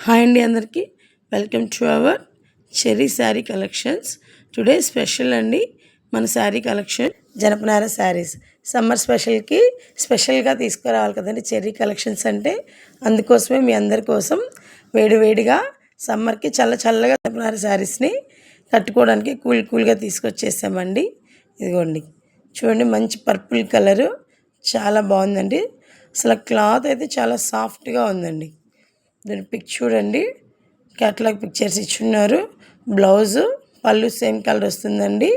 Hi అండి అందరికీ welcome to our cherry sari collections. Today special అండి మన శారీ కలెక్షన్ జనపనార శారీస్. సమ్మర్ స్పెషల్గా తీసుకురావాలి కదండి చెర్రీ కలెక్షన్స్ అంటే. అందుకోసమే మీ అందరి కోసం వేడివేడిగా సమ్మర్కి చల్లగా జనపనార శారీస్ని కట్టుకోవడానికి కూల్గా తీసుకొచ్చేసామండి. ఇదిగోండి చూడండి, మంచి పర్పుల్ కలరు, చాలా బాగుందండి. అసలు క్లాత్ అయితే చాలా సాఫ్ట్గా ఉందండి. దీని పిక్ చూడండి, క్యాటలాగ్ పిక్చర్స్ ఇచ్చున్నారు. బ్లౌజు పళ్ళు సేమ్ కలర్ వస్తుందండి.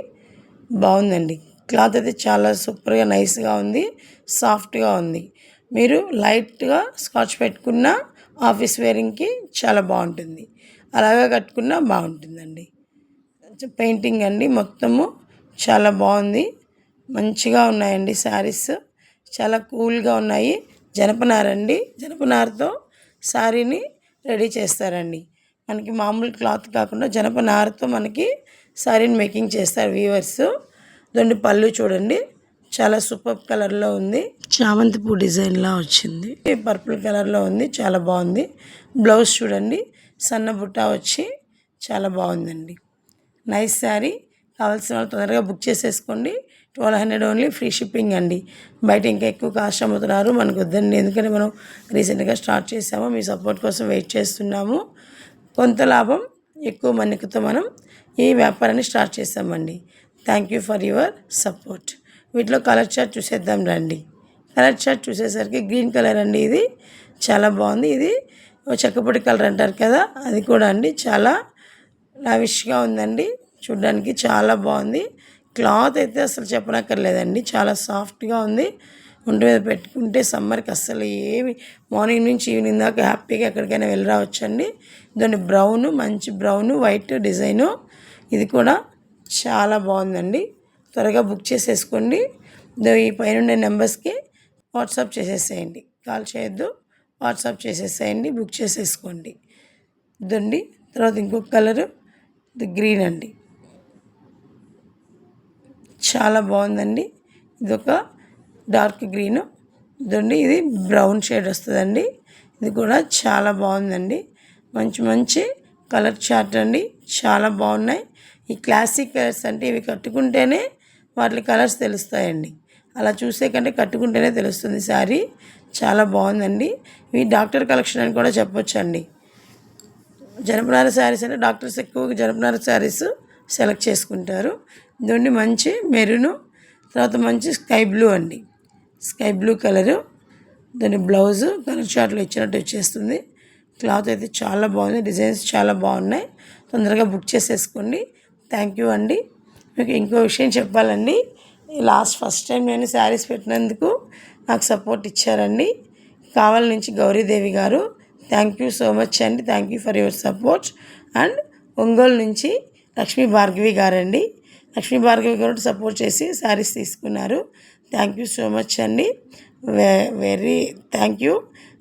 బాగుందండి, క్లాత్ అయితే చాలా సూపర్గా నైస్గా ఉంది, సాఫ్ట్గా ఉంది. మీరు లైట్గా స్కాచ్ పెట్టుకున్న ఆఫీస్ వేరింగ్కి చాలా బాగుంటుంది, అలాగే కట్టుకున్నా బాగుంటుందండి. పెయింటింగ్ అండి మొత్తము చాలా బాగుంది, మంచిగా ఉన్నాయండి శారీస్, చాలా కూల్గా ఉన్నాయి. జనపనారండి, జనపనారతో శారీని రెడీ చేస్తారండి. మనకి మామూలు క్లాత్ కాకుండా జనపనారతో మనకి శారీని మేకింగ్ చేస్తారు వీవర్స్. దాని పళ్ళు చూడండి, చాలా సూపర్ కలర్లో ఉంది, చామంతి పూ డిజైన్లా వచ్చింది, పర్పుల్ కలర్లో ఉంది, చాలా బాగుంది. బ్లౌజ్ చూడండి, సన్న బుట్ట వచ్చి చాలా బాగుందండి. నైస్ శారీ. కావాల్సిన వాళ్ళు తొందరగా బుక్ చేసేసుకోండి. 1200 ఓన్లీ, ఫ్రీ షిప్పింగ్ అండి. బయట ఇంకా ఎక్కువ కాస్ట్ అమ్ముతున్నారు, మనకు వద్దండి. ఎందుకంటే మనం రీసెంట్గా స్టార్ట్ చేసాము, మీ సపోర్ట్ కోసం వెయిట్ చేస్తున్నాము. కొంత లాభం ఎక్కువ మన్నికతో మనం ఈ వ్యాపారాన్ని స్టార్ట్ చేసామండి. Thank you for your support. వీటిలో కలర్ చార్ట్ చూసేద్దాం రండి. కలర్ చార్ట్ చూసేసరికి గ్రీన్ కలర్ అండి, ఇది చాలా బాగుంది. ఇది చెక్కపొడి కలర్ అంటారు కదా, అది కూడా అండి చాలా లావిష్గా ఉందండి, చూడ్డానికి చాలా బాగుంది. క్లాత్ అయితే అసలు చెప్పనక్కర్లేదండి, చాలా సాఫ్ట్గా ఉంది. ఒంటి మీద పెట్టుకుంటే సమ్మర్కి అస్సలు ఏమి, మార్నింగ్ నుంచి ఈవినింగ్ దాకా హ్యాపీగా ఎక్కడికైనా వెళ్ళి రావచ్చండి. దాని బ్రౌను, మంచి బ్రౌను వైట్ డిజైను, ఇది కూడా చాలా బాగుందండి. త్వరగా బుక్ చేసేసుకోండి. ఈ పైన నెంబర్స్కి వాట్సాప్ చేసేసేయండి, కాల్ చేయొద్దు, వాట్సాప్ చేసేసేయండి, బుక్ చేసేసుకోండి. ఇదండి. తర్వాత ఇంకొక కలరు, ఇది గ్రీన్ అండి, చాలా బాగుందండి. ఇదొక డార్క్ గ్రీను, ఇదండి. ఇది బ్రౌన్ షేడ్ వస్తుందండి, ఇది కూడా చాలా బాగుందండి. మంచి కలర్ చార్ట్ అండి, చాలా బాగున్నాయి. ఈ క్లాసిక్ కలర్స్ అంటే ఇవి కట్టుకుంటేనే వాటి కలర్స్ తెలుస్తాయండి, అలా చూసే కంటే కట్టుకుంటేనే తెలుస్తుంది శారీ. చాలా బాగుందండి. ఇవి డాక్టర్ కలెక్షన్ అని కూడా చెప్పొచ్చండి. జనపనార శారీస్ అంటే డాక్టర్స్ ఎక్కువగా జనపనార శారీస్ సెలెక్ట్ చేసుకుంటారు. ఇదండి మంచి మెరూను, తర్వాత మంచి స్కై బ్లూ అండి, స్కై బ్లూ కలరు. దాని బ్లౌజు కలర్ చార్ట్లో ఇచ్చినట్టు వచ్చేస్తుంది. క్లాత్ అయితే చాలా బాగుంది, డిజైన్స్ చాలా బాగున్నాయి. తొందరగా బుక్ చేసేసుకోండి. థ్యాంక్ యూ అండి. మీకు ఇంకో విషయం చెప్పాలండి, ఫస్ట్ టైం నేను శారీస్ పెట్టినందుకు నాకు సపోర్ట్ ఇచ్చారండి. కావలి నుంచి గౌరీదేవి గారు, థ్యాంక్ యూ సో మచ్ అండి, thank you for your support. And Ongole నుంచి లక్ష్మీ భార్గవి గారండి, లక్ష్మీ భార్గవి గారు సపోర్ట్ చేసి శారీస్ తీసుకున్నారు. థ్యాంక్ యూ సో మచ్ అండి, very thank you.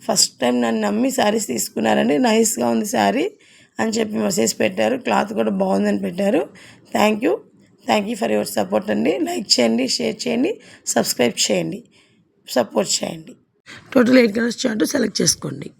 First time నన్ను నమ్మి శారీస్ తీసుకున్నారండి. నైస్గా ఉంది శారీ అని చెప్పి మెసేజ్ పెట్టారు, క్లాత్ కూడా బాగుందని పెట్టారు. Thank you for your support అండి. లైక్ చేయండి, షేర్ చేయండి, సబ్స్క్రైబ్ చేయండి, సపోర్ట్ చేయండి. టోటల్ 8 కలర్స్ చార్ట్ సెలెక్ట్ చేసుకోండి.